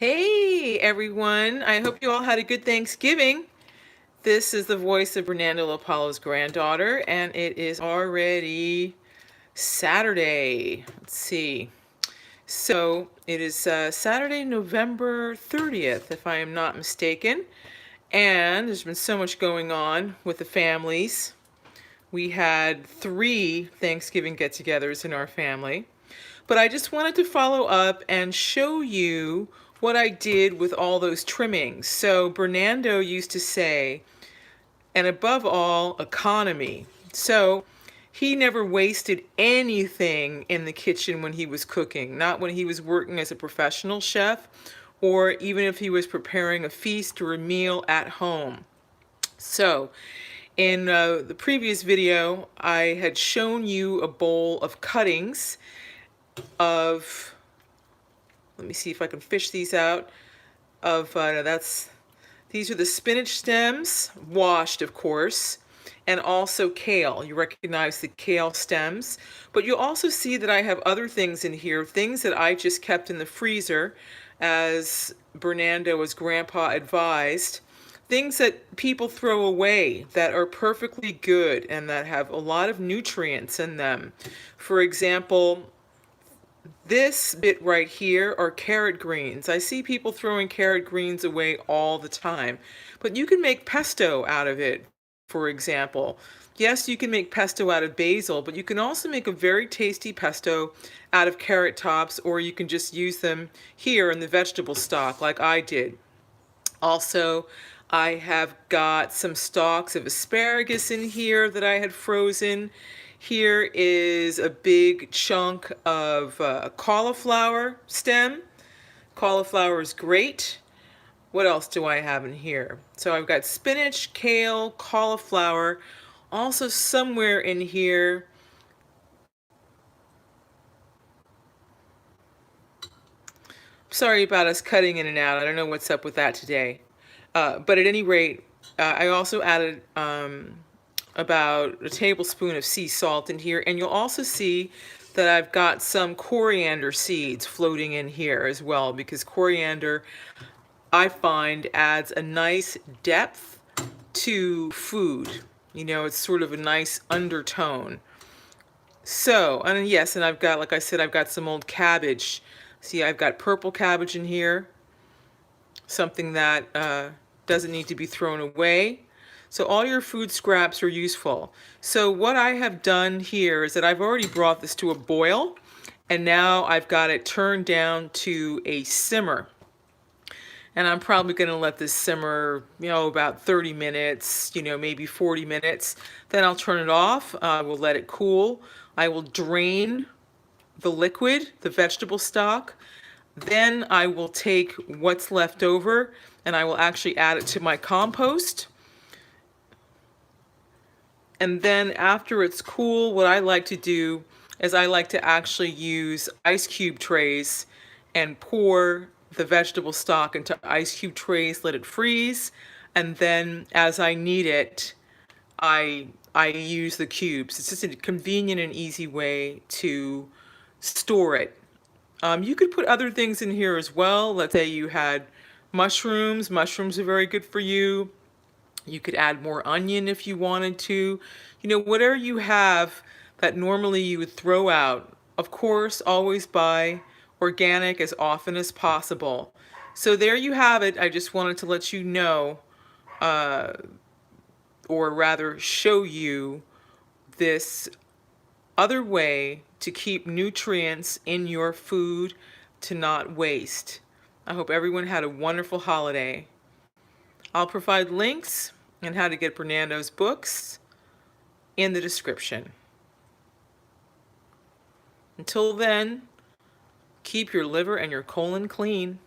Hey everyone, I hope you all had a good Thanksgiving. This is the voice of Bernando Apollo's granddaughter, and it is already Saturday. Let's see. So it is Saturday, November 30th, if I am not mistaken. And there's been so much going on with the families. We had 3 Thanksgiving get-togethers in our family. But I just wanted to follow up and show you what I did with all those trimmings. So Bernando used to say, and above all, economy. So he never wasted anything in the kitchen when he was cooking, not when he was working as a professional chef, or even if he was preparing a feast or a meal at home. So in the previous video, I had shown you a bowl of cuttings of, let me see if I can fish these out, of, these are the spinach stems, washed of course, and also kale. You recognize the kale stems, but you'll also see that I have other things in here, things that I just kept in the freezer as Bernando, as Grandpa advised, things that people throw away that are perfectly good and that have a lot of nutrients in them. For example, this bit right here are carrot greens. I see people throwing carrot greens away all the time, but you can make pesto out of it, for example. Yes, you can make pesto out of basil, but you can also make a very tasty pesto out of carrot tops, or you can just use them here in the vegetable stock like I did. Also, I have got some stalks of asparagus in here that I had frozen. Here is a big chunk of cauliflower stem. Cauliflower is great. What else do I have in here? So I've got spinach, kale, cauliflower. Also somewhere in here, sorry about us cutting in and out. I don't know what's up with that today. But at any rate, I also added about a tablespoon of sea salt in here, and you'll also see that I've got some coriander seeds floating in here as well, because coriander, I find, adds a nice depth to food. You know, it's sort of a nice undertone. So, and yes, and I've got, like I said, I've got some old cabbage. See, I've got purple cabbage in here, something that doesn't need to be thrown away. So all your food scraps are useful. So what I have done here is that I've already brought this to a boil, and now I've got it turned down to a simmer. And I'm probably going to let this simmer, about 30 minutes, maybe 40 minutes. Then I'll turn it off. We'll let it cool. I will drain the liquid, the vegetable stock. Then I will take what's left over and I will actually add it to my compost. And then after it's cool, what I like to do is I like to actually use ice cube trays and pour the vegetable stock into ice cube trays, let it freeze, and then as I need it, I use the cubes. It's just a convenient and easy way to store it. You could put other things in here as well. Let's say you had mushrooms. Mushrooms are very good for you. You could add more onion if you wanted to. Whatever you have that normally you would throw out. Of course, always buy organic as often as possible. So there you have it. I just wanted to let you know, or rather show you this other way to keep nutrients in your food to not waste. I hope everyone had a wonderful holiday. I'll provide links and how to get Bernando's books in the description. Until then, keep your liver and your colon clean.